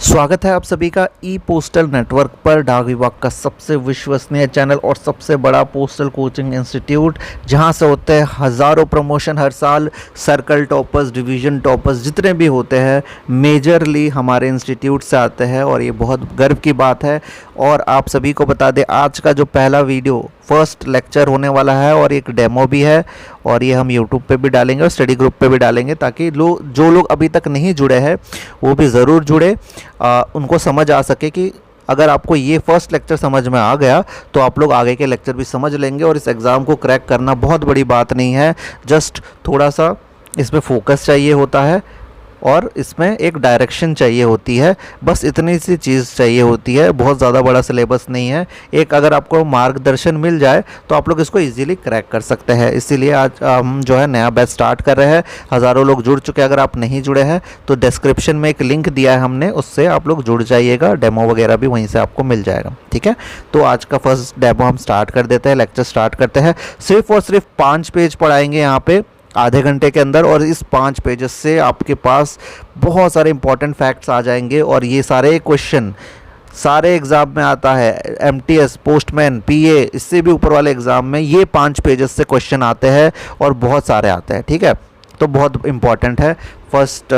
स्वागत है आप सभी का ई पोस्टल नेटवर्क पर, डाक विभाग का सबसे विश्वसनीय चैनल और सबसे बड़ा पोस्टल कोचिंग इंस्टीट्यूट, जहां से होते हैं हज़ारों प्रमोशन हर साल। सर्कल टॉपर्स, डिवीज़न टॉपर्स जितने भी होते हैं मेजरली हमारे इंस्टीट्यूट से आते हैं और ये बहुत गर्व की बात है। और आप सभी को बता दें, आज का जो पहला वीडियो फर्स्ट लेक्चर होने वाला है और एक डेमो भी है, और ये हम यूट्यूब पे भी डालेंगे और स्टडी ग्रुप पे भी डालेंगे, ताकि जो लोग अभी तक नहीं जुड़े हैं वो भी ज़रूर जुड़े, उनको समझ आ सके कि अगर आपको ये फर्स्ट लेक्चर समझ में आ गया तो आप लोग आगे के लेक्चर भी समझ लेंगे। और इस एग्ज़ाम को क्रैक करना बहुत बड़ी बात नहीं है, जस्ट थोड़ा सा इसमें फोकस चाहिए होता है और इसमें एक डायरेक्शन चाहिए होती है, बस इतनी सी चीज़ चाहिए होती है। बहुत ज़्यादा बड़ा सिलेबस नहीं है, एक अगर आपको मार्गदर्शन मिल जाए तो आप लोग इसको इजीली क्रैक कर सकते हैं। इसीलिए आज हम जो है नया बैच स्टार्ट कर रहे हैं। हज़ारों लोग जुड़ चुके हैं, अगर आप नहीं जुड़े हैं तो डिस्क्रिप्शन में एक लिंक दिया है हमने, उससे आप लोग जुड़ जाइएगा। डेमो वगैरह भी वहीं से आपको मिल जाएगा, ठीक है। तो आज का फर्स्ट डेमो हम स्टार्ट कर देते हैं, लेक्चर स्टार्ट करते हैं। सिर्फ और सिर्फ 5 पेज पढ़ाएंगे यहाँ पे आधे घंटे के अंदर, और इस 5 पेजेस से आपके पास बहुत सारे इंपॉर्टेंट फैक्ट्स आ जाएंगे। और ये सारे क्वेश्चन सारे एग्ज़ाम में आता है, एमटीएस, पोस्टमैन, पीए, इससे भी ऊपर वाले एग्ज़ाम में ये 5 पेजेस से क्वेश्चन आते हैं और बहुत सारे आते हैं, ठीक है। तो बहुत इंपॉर्टेंट है। फर्स्ट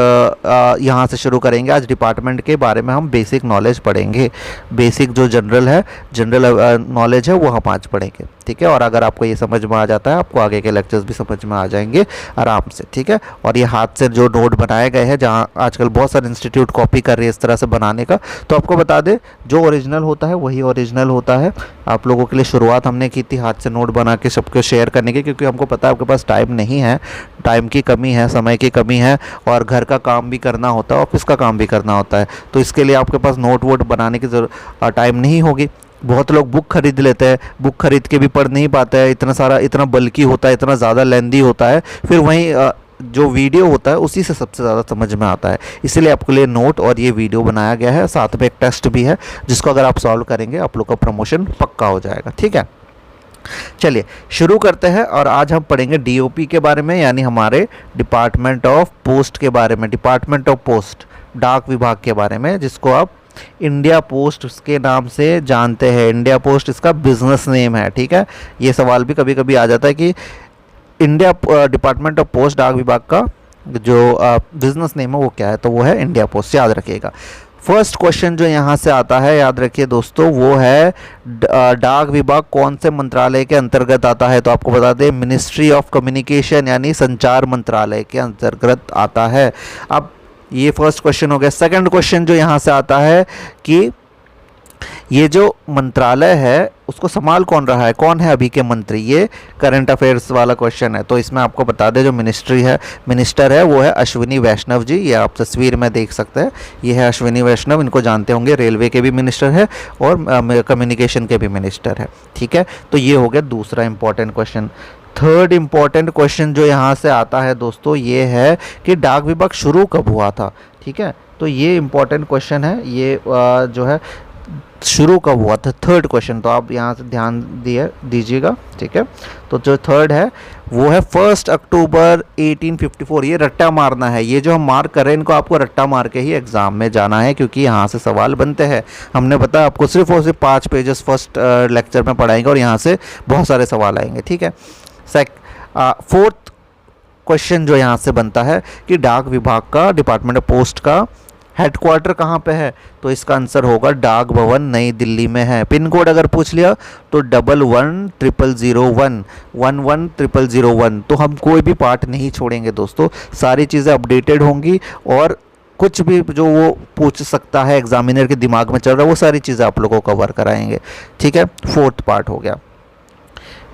यहाँ से शुरू करेंगे। आज डिपार्टमेंट के बारे में हम बेसिक नॉलेज पढ़ेंगे। बेसिक जो जनरल है, जनरल नॉलेज है, वो हम आज पढ़ेंगे, ठीक है। और अगर आपको ये समझ में आ जाता है, आपको आगे के लेक्चर्स भी समझ में आ जाएंगे आराम से, ठीक है। और ये हाथ से जो नोट बनाए गए हैं, जहाँ आजकल बहुत सारे इंस्टीट्यूट कॉपी कर रहे हैं इस तरह से बनाने का, तो आपको बता दें जो ओरिजिनल होता है वही ओरिजिनल होता है। आप लोगों के लिए शुरुआत हमने की थी हाथ से नोट बना के सबको शेयर करने की, क्योंकि हमको पता है आपके पास टाइम नहीं है, टाइम की कमी है, समय की कमी है, और घर का काम भी करना होता है, ऑफिस का काम भी करना होता है। तो इसके लिए आपके पास नोट वोट बनाने की टाइम नहीं होगी। बहुत लोग बुक खरीद लेते हैं, बुक खरीद के भी पढ़ नहीं पाते हैं, इतना सारा, इतना बल्कि होता है, इतना ज़्यादा लेंदी होता है, फिर वहीं जो वीडियो होता है उसी से सबसे ज़्यादा समझ में आता है। इसीलिए आपके लिए नोट और ये वीडियो बनाया गया है, साथ में एक टेस्ट भी है, जिसको अगर आप सॉल्व करेंगे आप लोग का प्रमोशन पक्का हो जाएगा, ठीक है। चलिए शुरू करते हैं। और आज हम पढ़ेंगे डीओपी के बारे में, यानी हमारे डिपार्टमेंट ऑफ पोस्ट के बारे में, डिपार्टमेंट ऑफ पोस्ट, डाक विभाग के बारे में, जिसको आप इंडिया पोस्ट के नाम से जानते हैं। इंडिया पोस्ट इसका बिजनेस नेम है, ठीक है। ये सवाल भी कभी कभी आ जाता है कि इंडिया डिपार्टमेंट ऑफ पोस्ट, डाक विभाग का जो बिजनेस नेम है वो क्या है, तो वो है इंडिया पोस्ट, याद रखिएगा। फर्स्ट क्वेश्चन जो यहाँ से आता है, याद रखिए दोस्तों, वो है डाक विभाग कौन से मंत्रालय के अंतर्गत आता है। तो आपको बता दें मिनिस्ट्री ऑफ कम्युनिकेशन, यानी संचार मंत्रालय के अंतर्गत आता है। अब ये फर्स्ट क्वेश्चन हो गया। सेकंड क्वेश्चन जो यहाँ से आता है कि ये जो मंत्रालय है उसको संभाल कौन रहा है, कौन है अभी के मंत्री, ये करंट अफेयर्स वाला क्वेश्चन है। तो इसमें आपको बता दें जो मिनिस्ट्री है, मिनिस्टर है, वो है अश्विनी वैष्णव जी। ये आप तस्वीर में देख सकते हैं, ये है अश्विनी वैष्णव, इनको जानते होंगे, रेलवे के भी मिनिस्टर है और कम्युनिकेशन के भी मिनिस्टर है, ठीक है। तो ये हो गया दूसरा important question. Third important question जो यहाँ से आता है दोस्तों, ये है कि डाक विभाग शुरू कब हुआ था, ठीक है। तो ये इंपॉर्टेंट क्वेश्चन है, ये जो है शुरू कब हुआ था, थर्ड क्वेश्चन। तो आप यहाँ से ध्यान दीजिएगा, ठीक है। तो जो थर्ड है वो है 1 अक्टूबर 1854। ये रट्टा मारना है, ये जो हम मार्क कर रहे हैं इनको आपको रट्टा मार के ही एग्जाम में जाना है, क्योंकि यहाँ से सवाल बनते हैं। हमने बताया आपको सिर्फ और सिर्फ 5 पेजेस फर्स्ट लेक्चर में पढ़ाएंगे और यहाँ से बहुत सारे सवाल आएंगे, ठीक है। फोर्थ क्वेश्चन जो यहाँ से बनता है कि डाक विभाग का, डिपार्टमेंट ऑफ पोस्ट का हेडक्वार्टर कहाँ पे है, तो इसका आंसर होगा डाक भवन नई दिल्ली में है। पिन कोड अगर पूछ लिया तो 110001 110001। तो हम कोई भी पार्ट नहीं छोड़ेंगे दोस्तों, सारी चीज़ें अपडेटेड होंगी और कुछ भी जो वो पूछ सकता है एग्जामिनर के दिमाग में चल रहा है वो सारी चीज़ें आप लोगों को कवर कराएंगे, ठीक है। फोर्थ पार्ट हो गया।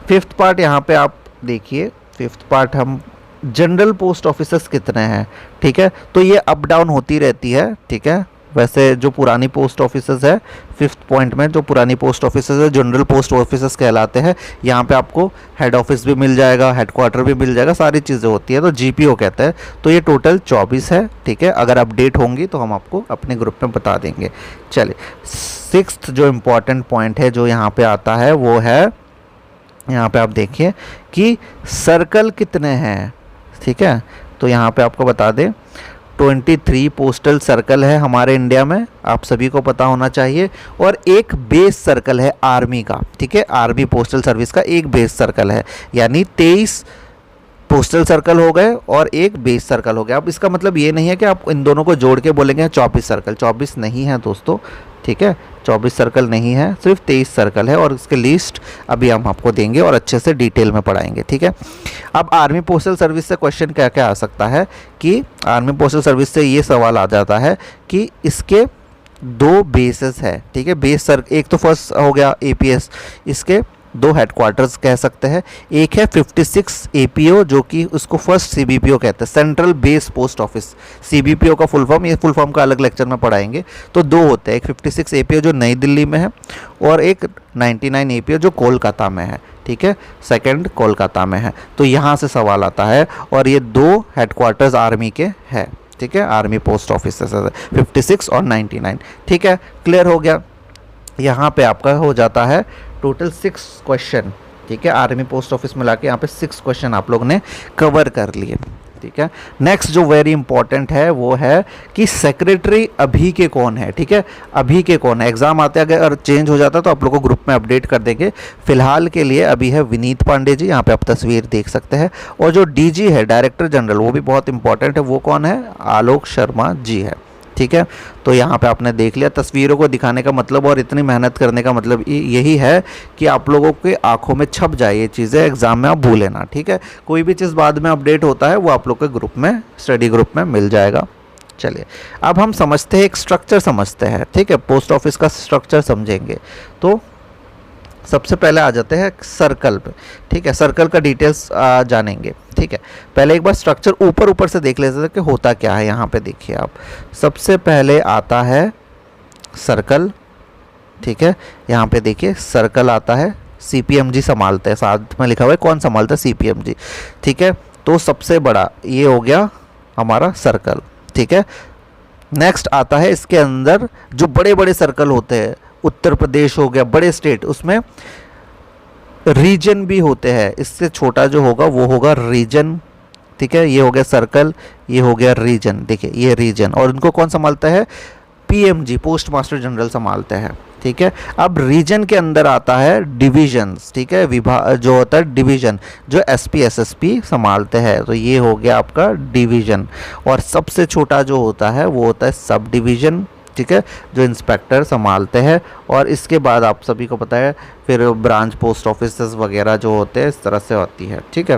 फिफ्थ पार्ट यहाँ पे आप देखिए, फिफ्थ पार्ट हम जनरल पोस्ट ऑफिसर्स कितने हैं, ठीक है। तो ये अप डाउन होती रहती है, ठीक है। वैसे जो पुरानी पोस्ट ऑफिसर्स है, फिफ्थ पॉइंट में जो पुरानी पोस्ट ऑफिसर्स है जनरल पोस्ट ऑफिसर्स कहलाते हैं। यहाँ पे आपको हेड ऑफिस भी मिल जाएगा, हेडक्वार्टर भी मिल जाएगा, सारी चीज़ें होती है, तो जीपीओ कहते हैं। तो ये टोटल 24 है, ठीक है। अगर अपडेट होंगी तो हम आपको अपने ग्रुप में बता देंगे। चलिए सिक्स्थ जो इम्पॉर्टेंट पॉइंट है जो यहाँ पे आता है वो है, यहाँ पे आप देखिए कि सर्कल कितने हैं, ठीक है। तो यहाँ पे आपको बता दें 23 पोस्टल सर्कल है हमारे इंडिया में, आप सभी को पता होना चाहिए। और एक बेस सर्कल है आर्मी का, ठीक है, आर्मी पोस्टल सर्विस का एक बेस सर्कल है, यानी 23 पोस्टल सर्कल हो गए और एक बेस सर्कल हो गया। अब इसका मतलब ये नहीं है कि आप इन दोनों को जोड़ के बोलेंगे 24 सर्कल, 24 नहीं है दोस्तों, ठीक है, 24 सर्कल नहीं है, सिर्फ 23 सर्कल है। और इसके लिस्ट अभी हम आपको देंगे और अच्छे से डिटेल में पढ़ाएंगे, ठीक है। अब आर्मी पोस्टल सर्विस से क्वेश्चन क्या क्या आ सकता है कि आर्मी पोस्टल सर्विस से ये सवाल आ जाता है कि इसके 2 बेसेस है, ठीक है, एक तो फर्स्ट हो गया एपीएस, इसके 2 हेडक्वार्टर्स कह सकते हैं। एक है 56 एपीओ जो कि उसको फर्स्ट सीबीपीओ कहते हैं, central base post office. CBPO का फुल फॉर्म, ये फुल फॉर्म का अलग लेक्चर में पढ़ाएंगे। तो 2 होते हैं, एक 56 एपीओ जो नई दिल्ली में है और एक 99 एपीओ जो कोलकाता में है, ठीक है, सेकंड कोलकाता में है। तो यहाँ से सवाल आता है और ये 2 हेडक्वार्टर्स आर्मी के हैं, ठीक है, आर्मी पोस्ट ऑफिस 56 और 99, ठीक है, क्लियर हो गया। यहाँ पे आपका हो जाता है टोटल 6 क्वेश्चन, ठीक है, आर्मी पोस्ट ऑफिस मिला के यहाँ पे 6 क्वेश्चन आप लोग ने कवर कर लिए, ठीक है। नेक्स्ट जो वेरी इंपॉर्टेंट है वो है कि सेक्रेटरी अभी के कौन है, ठीक है, अभी के कौन है। एग्जाम आते अगर चेंज हो जाता तो आप लोग को ग्रुप में अपडेट कर देंगे। फिलहाल के लिए अभी है विनीत पांडे जी, यहाँ पे आप तस्वीर देख सकते हैं। और जो डीजी है, डायरेक्टर जनरल, वो भी बहुत इंपॉर्टेंट है, वो कौन है, आलोक शर्मा जी है, ठीक है। तो यहाँ पे आपने देख लिया, तस्वीरों को दिखाने का मतलब और इतनी मेहनत करने का मतलब यही है कि आप लोगों के आंखों में छप जाए ये चीज़ें, एग्जाम में आप भूले ना, ठीक है। कोई भी चीज़ बाद में अपडेट होता है वो आप लोग के ग्रुप में, स्टडी ग्रुप में मिल जाएगा। चलिए अब हम समझते हैं, एक स्ट्रक्चर समझते हैं, ठीक है, पोस्ट ऑफिस का स्ट्रक्चर समझेंगे। तो सबसे पहले आ जाते हैं सर्कल पे, ठीक है, सर्कल का डिटेल्स जानेंगे, ठीक है। पहले एक बार स्ट्रक्चर ऊपर से देख लेते हैं कि होता क्या है। यहाँ पे देखिए आप, सबसे पहले आता है सर्कल, ठीक है, यहाँ पे देखिए सर्कल आता है, सीपीएमजी संभालते हैं, साथ में लिखा हुआ है कौन संभालता है, सीपीएमजी, ठीक है। तो सबसे बड़ा ये हो गया हमारा सर्कल, ठीक है। नेक्स्ट आता है इसके अंदर जो बड़े बड़े सर्कल होते हैं, उत्तर प्रदेश हो गया, बड़े स्टेट, उसमें रीजन भी होते हैं। इससे छोटा जो होगा वो होगा रीजन, ठीक है। ये हो गया सर्कल, ये हो गया रीजन, देखिए ये रीजन। और इनको कौन संभालता है, पीएमजी, पोस्ट मास्टर जनरल संभालते हैं, ठीक है। अब रीजन के अंदर आता है डिविजन्स, ठीक है, विभाग जो होता है डिवीजन, जो एसपी एसएसपी संभालते हैं। तो ये हो गया आपका डिवीजन। और सबसे छोटा जो होता है वो होता है सब डिवीजन, ठीक है, जो इंस्पेक्टर संभालते हैं। और इसके बाद आप सभी को पता है फिर ब्रांच पोस्ट ऑफिसेस वगैरह जो होते हैं इस तरह से होती है, ठीक है।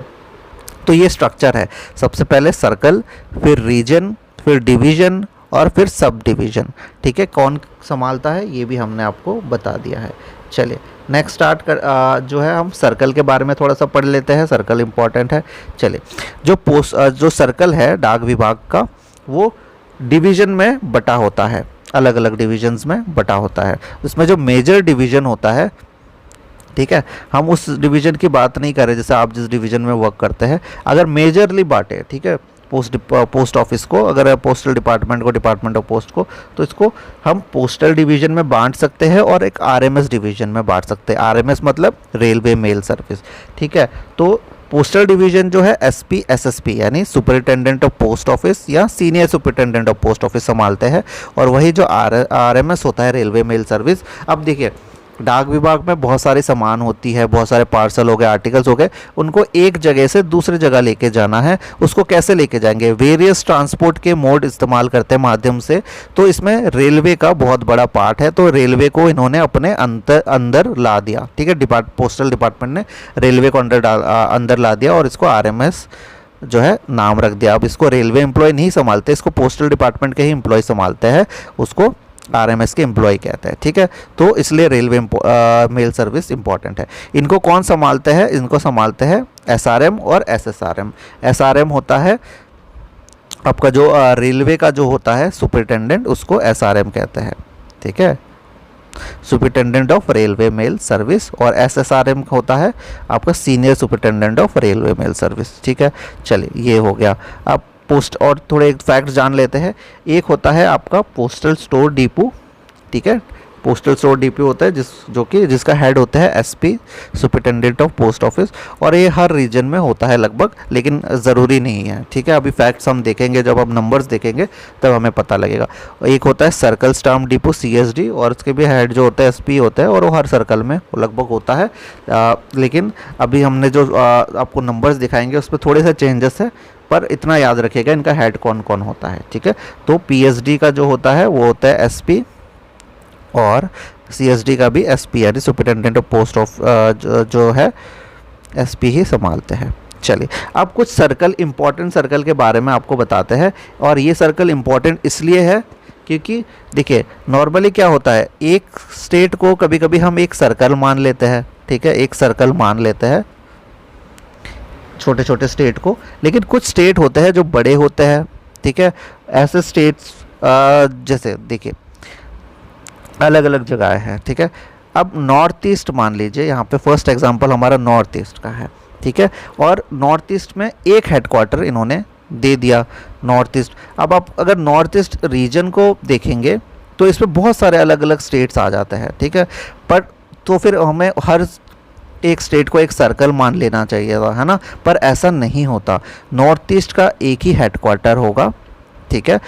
तो ये स्ट्रक्चर है, सबसे पहले सर्कल, फिर रीजन, फिर डिवीजन और फिर सब डिवीजन, ठीक है। कौन संभालता है ये भी हमने आपको बता दिया है। चलिए नेक्स्ट स्टार्ट कर जो है हम सर्कल के बारे में थोड़ा सा पढ़ लेते हैं, सर्कल इम्पॉर्टेंट है। चलिए जो सर्कल है डाक विभाग का, वो डिवीजन में बटा होता है, अलग अलग डिविजन्स में बटा होता है। उसमें जो मेजर डिवीज़न होता है, ठीक है, हम उस डिवीज़न की बात नहीं कर रहे जैसे आप जिस डिवीज़न में वर्क करते हैं। अगर मेजरली बांटे, ठीक है, पोस्ट ऑफिस को, अगर पोस्टल डिपार्टमेंट को, डिपार्टमेंट ऑफ पोस्ट को, तो इसको हम पोस्टल डिवीज़न में बांट सकते हैं और एक आरएमएस डिवीज़न में बांट सकते हैं। आरएमएस मतलब रेलवे मेल सर्विस, ठीक है। तो पोस्टल डिवीजन जो है एसपी एसएसपी यानी सुपरिटेंडेंट ऑफ पोस्ट ऑफिस या senior superintendent of post office संभालते हैं। और वही जो आरएमएस होता है रेलवे मेल सर्विस। अब देखिए डाक विभाग में बहुत सारे सामान होती है, बहुत सारे पार्सल हो गए, आर्टिकल्स हो गए, उनको एक जगह से दूसरी जगह लेके जाना है। उसको कैसे लेके जाएंगे, वेरियस ट्रांसपोर्ट के मोड इस्तेमाल करते हैं माध्यम से। तो इसमें रेलवे का बहुत बड़ा पार्ट है, तो रेलवे को इन्होंने अपने अंदर ला दिया, ठीक है। पोस्टल डिपार्टमेंट ने रेलवे को अंदर ला दिया और इसको आरएमएस जो है नाम रख दिया। अब इसको रेलवे एम्प्लॉय नहीं संभालते, इसको पोस्टल डिपार्टमेंट के ही एम्प्लॉय संभालते हैं, उसको आरएमएस के एम्प्लॉय कहते हैं, ठीक है। तो इसलिए रेलवे मेल सर्विस इंपॉर्टेंट है। इनको कौन संभालते हैं, इनको संभालते हैं एसआरएम और एसएसआरएम। एसआरएम होता है आपका जो रेलवे का जो होता है सुपरिटेंडेंट, उसको एसआरएम कहते हैं, ठीक है, superintendent of railway mail service. और एसएसआरएम होता है आपका senior superintendent of railway mail service, ठीक है। चलिए ये हो गया। अब पोस्ट और थोड़े फैक्ट्स जान लेते हैं। एक होता है आपका पोस्टल स्टोर डिपो, ठीक है, पोस्टल स्टोर डीपीओ होता है जिसका हेड होता है SP, superintendent of post office, और ये हर रीजन में होता है लगभग, लेकिन ज़रूरी नहीं है, ठीक है। अभी फैक्ट्स हम देखेंगे, जब हम नंबर्स देखेंगे तब हमें पता लगेगा। एक होता है सर्कल स्टाम्प डिपो सीएसडी, और उसके भी हेड जो होता है एसपी होता है, और वो हर सर्कल में लगभग होता है। लेकिन अभी हमने जो आपको नंबर्स दिखाएंगे उस पर थोड़े से चेंजेस है, पर इतना याद रखिएगा इनका हेड कौन कौन होता है, ठीक है। तो पीएसडी का जो होता है वो होता है एसपी, और सीएसडी का भी एसपी यानी सुपरिटेंडेंट ऑफ पोस्ट ऑफ जो है एसपी ही संभालते हैं। चलिए अब कुछ सर्कल, इंपॉर्टेंट सर्कल के बारे में आपको बताते हैं। और ये सर्कल इंपॉर्टेंट इसलिए है क्योंकि देखिए नॉर्मली क्या होता है, एक स्टेट को कभी कभी हम एक सर्कल मान लेते हैं, ठीक है, एक सर्कल मान लेते हैं छोटे छोटे स्टेट को, लेकिन कुछ स्टेट होते हैं जो बड़े होते हैं, ठीक है। ऐसे स्टेट्स जैसे देखिए अलग अलग जगह है, ठीक है। अब नॉर्थ ईस्ट मान लीजिए, यहाँ पे फर्स्ट एग्जांपल हमारा नॉर्थ ईस्ट का है, ठीक है। और नॉर्थ ईस्ट में एक हेडक्वार्टर इन्होंने दे दिया नॉर्थ ईस्ट। अब आप अगर नॉर्थ ईस्ट रीजन को देखेंगे तो इसमें बहुत सारे अलग अलग स्टेट्स आ जाते हैं, ठीक है। पर तो फिर हमें हर एक स्टेट को एक सर्कल मान लेना चाहिए था, है ना, पर ऐसा नहीं होता। नॉर्थ ईस्ट का एक ही हेडक्वार्टर होगा, ठीक है,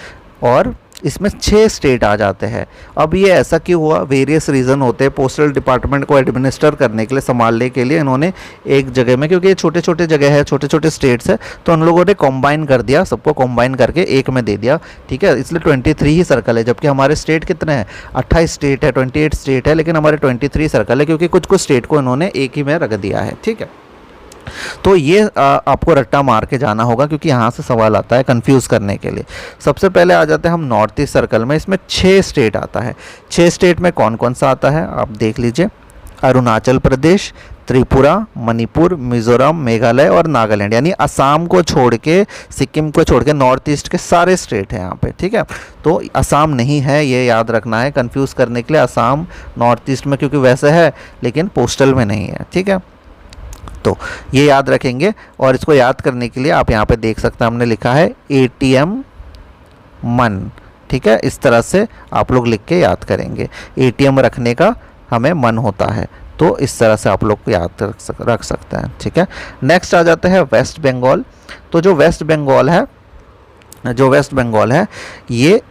और इसमें 6 स्टेट आ जाते हैं। अब ये ऐसा क्यों हुआ, वेरियस रीज़न होते हैं। पोस्टल डिपार्टमेंट को एडमिनिस्टर करने के लिए, संभालने के लिए इन्होंने एक जगह में, क्योंकि ये छोटे छोटे जगह है, छोटे छोटे स्टेट्स है, तो उन लोगों ने कॉम्बाइन कर दिया, सबको कॉम्बाइन करके एक में दे दिया, ठीक है। इसलिए 23 ही सर्कल है, जबकि हमारे स्टेट कितने हैं, 28 स्टेट है, 28 स्टेट है, लेकिन हमारे 23 सर्कल है, क्योंकि कुछ कुछ स्टेट को इन्होंने एक ही में रख दिया है, ठीक है। तो ये आपको रट्टा मार के जाना होगा, क्योंकि यहाँ से सवाल आता है कंफ्यूज करने के लिए। सबसे पहले आ जाते हैं हम नॉर्थ ईस्ट सर्कल में, इसमें 6 स्टेट आता है। 6 स्टेट में कौन कौन सा आता है आप देख लीजिए, अरुणाचल प्रदेश, त्रिपुरा, मणिपुर, मिजोरम, मेघालय और नागालैंड, यानी असम को छोड़ के, सिक्किम को छोड़ के नॉर्थ ईस्ट के सारे स्टेट हैं यहाँ पे, ठीक है। तो असम नहीं है, ये याद रखना है कंफ्यूज करने के लिए। असम नॉर्थ ईस्ट में क्योंकि वैसे है, लेकिन पोस्टल में नहीं है, ठीक है। तो ये याद रखेंगे, और इसको याद करने के लिए आप यहाँ पे देख सकते हैं हमने लिखा है एटीएम मन, ठीक है। इस तरह से आप लोग लिख के याद करेंगे, एटीएम रखने का हमें मन होता है, तो इस तरह से आप लोग को याद रख सकते हैं, ठीक है। नेक्स्ट आ जाते हैं वेस्ट बंगाल। तो जो वेस्ट बंगाल है, ये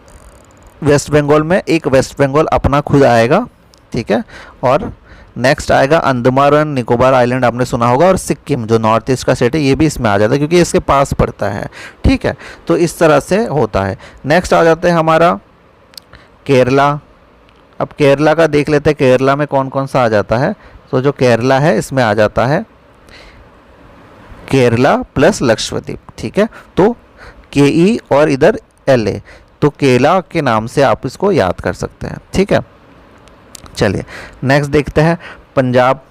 वेस्ट बंगाल में एक वेस्ट बंगाल अपना खुद आएगा, ठीक है। और नेक्स्ट आएगा अंडमान और निकोबार आइलैंड, आपने सुना होगा, और सिक्किम जो नॉर्थ ईस्ट का स्टेट है ये भी इसमें आ जाता है, क्योंकि इसके पास पड़ता है, ठीक है। तो इस तरह से होता है। नेक्स्ट आ जाता है हमारा केरला। अब केरला का देख लेते हैं, केरला में कौन कौन सा आ जाता है। तो जो केरला है इसमें आ जाता है केरला प्लस लक्षद्वीप, ठीक है। तो KE और इधर LA, तो केरला के नाम से आप इसको याद कर सकते हैं, ठीक है। चलिए नेक्स्ट देखते हैं पंजाब।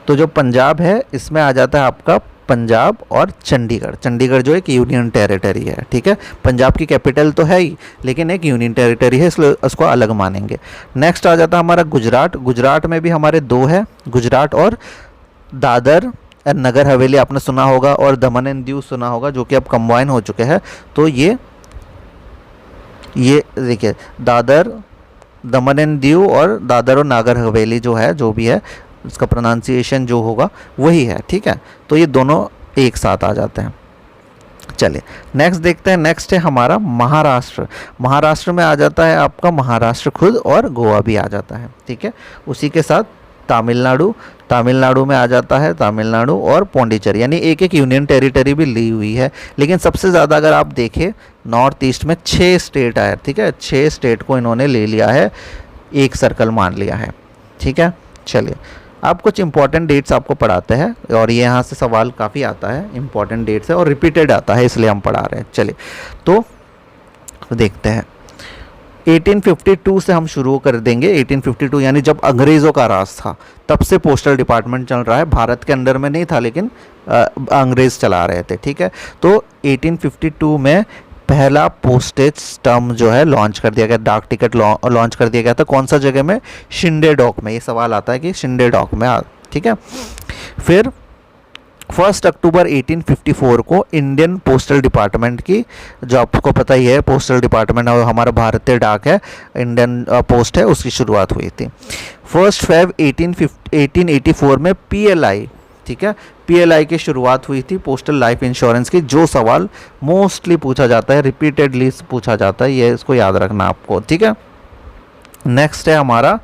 तो जो पंजाब है इसमें आ जाता है आपका पंजाब और चंडीगढ़। चंडीगढ़ जो एक यूनियन टेरिटरी है, ठीक है। पंजाब की कैपिटल तो है ही, लेकिन एक यूनियन टेरिटरी है, इसलिए उसको अलग मानेंगे। नेक्स्ट आ जाता है हमारा गुजरात। गुजरात में भी हमारे 2 है, गुजरात और दादर नगर हवेली आपने सुना होगा, और दमन एंड दीव सुना होगा, जो कि अब कंबाइन हो चुके हैं। तो ये देखिए दादर, दमन एंड दीव और दादर और नागर हवेली जो है, जो भी है उसका प्रोनाउंसिएशन जो होगा वही है, ठीक है। तो ये दोनों एक साथ आ जाते हैं। चलिए नेक्स्ट देखते हैं। नेक्स्ट है हमारा महाराष्ट्र। महाराष्ट्र में आ जाता है आपका महाराष्ट्र खुद, और गोवा भी आ जाता है, ठीक है। उसी के साथ तमिलनाडु, तमिलनाडु में आ जाता है तमिलनाडु और पौंडीचेरी, यानी एक एक यूनियन टेरिटरी भी ली हुई है। लेकिन सबसे ज़्यादा अगर आप देखें नॉर्थ ईस्ट में 6 स्टेट आए, ठीक है। 6 स्टेट को इन्होंने ले लिया है, एक सर्कल मान लिया है, ठीक है। चलिए अब कुछ इंपॉर्टेंट डेट्स आपको पढ़ाते हैं, और ये यहाँ से सवाल काफ़ी आता है, इंपॉर्टेंट डेट्स है और रिपीटेड आता है, इसलिए हम पढ़ा रहे हैं। चलिए तो देखते हैं। 1852 से हम शुरू कर देंगे। 1852 यानी जब अंग्रेज़ों का राज था, तब से पोस्टल डिपार्टमेंट चल रहा है। भारत के अंडर में नहीं था, लेकिन अंग्रेज़ चला रहे थे, ठीक है। तो 1852 में पहला पोस्टेज स्टम्प जो है लॉन्च कर दिया गया, डाक टिकट लॉन्च कर दिया गया था। कौन सा जगह में? शिंदे डॉक में। ये सवाल आता है कि शिंदे डॉक में, ठीक है। फिर 1 अक्टूबर 1854 को इंडियन पोस्टल डिपार्टमेंट की, जो आपको पता ही है पोस्टल डिपार्टमेंट और हमारा भारतीय डाक है, इंडियन पोस्ट है, उसकी शुरुआत हुई थी। 1 फेब 1884 में पीएलआई, ठीक है, पीएलआई की शुरुआत हुई थी, पोस्टल लाइफ इंश्योरेंस की। जो सवाल मोस्टली पूछा जाता है, रिपीटेडली पूछा जाता है, ये इसको याद रखना आपको, ठीक है। नेक्स्ट है हमारा,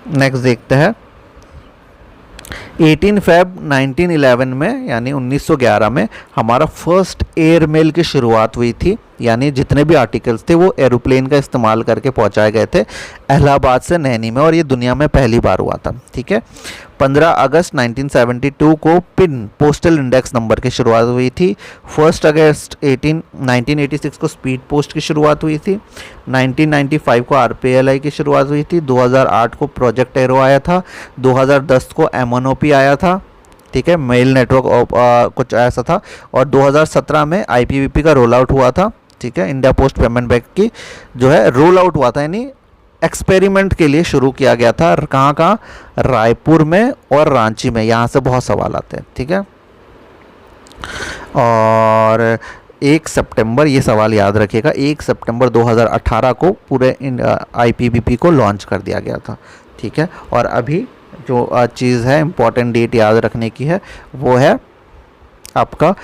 नेक्स्ट देखते हैं 18 फेब 1911 में, यानी 1911 में हमारा फर्स्ट एयरमेल की शुरुआत हुई थी, यानी जितने भी आर्टिकल्स थे वो एरोप्लेन का इस्तेमाल करके पहुंचाए गए थे इलाहाबाद से नैनी में, और ये दुनिया में पहली बार हुआ था, ठीक है। 15 अगस्त 1972 को पिन पोस्टल इंडेक्स नंबर की शुरुआत हुई थी। 1 अगस्त 1986 को स्पीड पोस्ट की शुरुआत हुई थी। 1995 को आरपीएलआई की शुरुआत हुई थी। 2008 को प्रोजेक्ट एरो आया था। 2010 को एमएनओपी आया था, ठीक है, मेल नेटवर्क कुछ ऐसा था। और 2017 में आईपीवीपी का रोल आउट हुआ था, ठीक है, इंडिया पोस्ट पेमेंट बैंक की जो है रोल आउट हुआ था, यानी एक्सपेरिमेंट के लिए शुरू किया गया था। कहाँ कहाँ? रायपुर में और रांची में, यहाँ से बहुत सवाल आते हैं, ठीक है। और 1 सितंबर, ये सवाल याद रखिएगा, 1 सितंबर 2018 को पूरे आईपीबीपी को लॉन्च कर दिया गया था, ठीक है। और अभी जो चीज़ है इम्पॉर्टेंट डेट याद रखने की है वो है आपका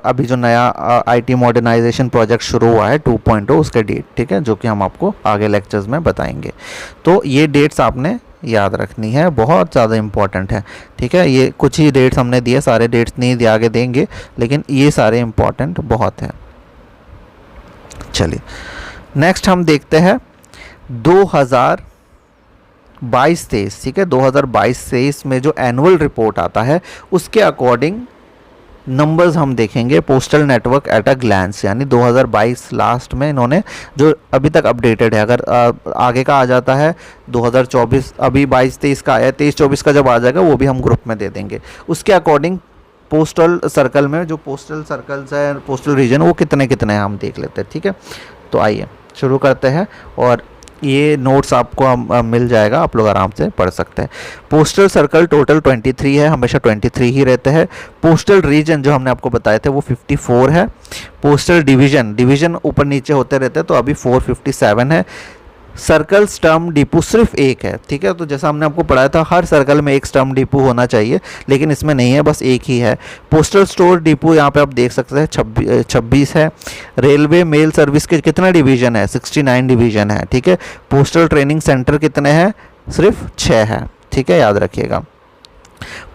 अभी जो नया आईटी मॉडर्नाइजेशन प्रोजेक्ट शुरू हुआ है 2.0, उसका डेट, ठीक है, जो कि हम आपको आगे लेक्चर्स में बताएंगे। तो ये डेट्स आपने याद रखनी है, बहुत ज़्यादा इम्पॉर्टेंट है, ठीक है। ये कुछ ही डेट्स हमने दिए, सारे डेट्स नहीं दिए, आगे देंगे, लेकिन ये सारे इम्पॉर्टेंट बहुत हैं। चलिए नेक्स्ट हम देखते हैं 2022-23, ठीक है, 2022-23 में जो एनुअल रिपोर्ट आता है उसके अकॉर्डिंग नंबर्स हम देखेंगे postal network at a glance, यानी 2022 लास्ट में इन्होंने जो अभी तक अपडेटेड है, अगर आगे का आ जाता है 2024, अभी 22-23 का आया, 23-24 का जब आ जाएगा वो भी हम ग्रुप में दे देंगे। उसके अकॉर्डिंग पोस्टल सर्कल में जो पोस्टल सर्कल्स है, पोस्टल रीजन, वो कितने कितने हैं हम देख लेते हैं, ठीक है। तो आइए शुरू करते हैं, और ये नोट्स आपको मिल जाएगा, आप लोग आराम से पढ़ सकते हैं। पोस्टल सर्कल टोटल 23 है, हमेशा 23 ही रहते हैं। पोस्टल रीजन जो हमने आपको बताए थे वो 54 है। पोस्टल डिवीज़न ऊपर नीचे होते रहते हैं, तो अभी 457 है। सर्कल स्टम्प डिपो सिर्फ एक है, ठीक है। तो जैसा हमने आपको पढ़ाया था हर सर्कल में एक स्टम्प डिपो होना चाहिए, लेकिन इसमें नहीं है, बस एक ही है। पोस्टल स्टोर डिपो यहाँ पे आप देख सकते हैं 26 है। रेलवे मेल सर्विस के कितना डिवीज़न है? 69 डिवीज़न है, ठीक है। पोस्टल ट्रेनिंग सेंटर कितने हैं? सिर्फ 6 है, ठीक है, याद रखिएगा।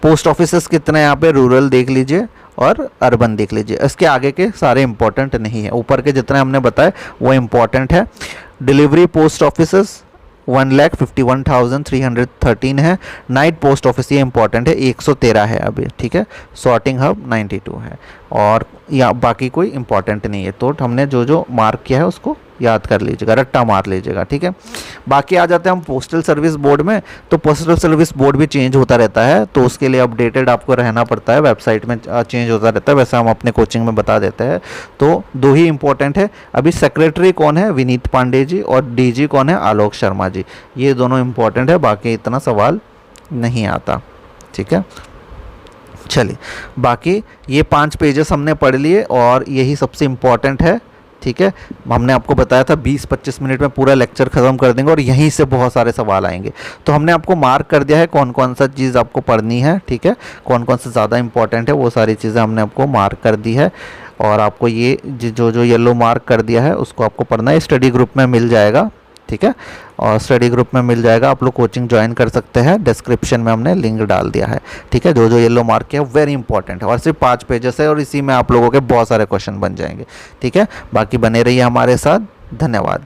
पोस्ट ऑफिसेस कितने हैं यहाँ पे? रूरल देख लीजिए और अर्बन देख लीजिए, इसके आगे के सारे इंपॉर्टेंट नहीं है, ऊपर के जितने हमने बताए वो इंपॉर्टेंट है। डिलीवरी पोस्ट ऑफिसेस 1,51,313 है। नाइट पोस्ट ऑफिस ये इंपॉर्टेंट है, 113 है अभी, ठीक है। सॉर्टिंग हब 92 है, और या बाकी कोई इंपॉर्टेंट नहीं है। तो हमने जो जो मार्क किया है उसको याद कर लीजिएगा, रट्टा मार लीजिएगा, ठीक है। बाकी आ जाते हैं हम पोस्टल सर्विस बोर्ड में। तो पोस्टल सर्विस बोर्ड भी चेंज होता रहता है, तो उसके लिए अपडेटेड आपको रहना पड़ता है, वेबसाइट में चेंज होता रहता है, वैसे हम अपने कोचिंग में बता देते हैं। तो 2 ही इंपॉर्टेंट है अभी। सेक्रेटरी कौन है? विनीत पांडे जी, और डीजी कौन है? आलोक शर्मा जी। ये दोनों इंपॉर्टेंट है, बाकी इतना सवाल नहीं आता, ठीक है। चलिए बाकी ये 5 पेजेस हमने पढ़ लिए, और यही सबसे इम्पॉर्टेंट है, ठीक है। हमने आपको बताया था 20-25 मिनट में पूरा लेक्चर ख़त्म कर देंगे, और यहीं से बहुत सारे सवाल आएंगे। तो हमने आपको मार्क कर दिया है कौन कौन सा चीज़ आपको पढ़नी है, ठीक है, कौन कौन सा ज़्यादा इंपॉर्टेंट है, वो सारी चीज़ें हमने आपको मार्क कर दी है। और आपको ये जो जो येलो मार्क कर दिया है उसको आपको पढ़ना है, स्टडी ग्रुप में मिल जाएगा, ठीक है। और स्टडी ग्रुप में मिल जाएगा, आप लोग कोचिंग ज्वाइन कर सकते हैं, डिस्क्रिप्शन में हमने लिंक डाल दिया है, ठीक है। जो जो येलो मार्क किया वेरी इंपॉर्टेंट है, और सिर्फ 5 पेजेस है, और इसी में आप लोगों के बहुत सारे क्वेश्चन बन जाएंगे, ठीक है। बाकी बने रहिए हमारे साथ, धन्यवाद।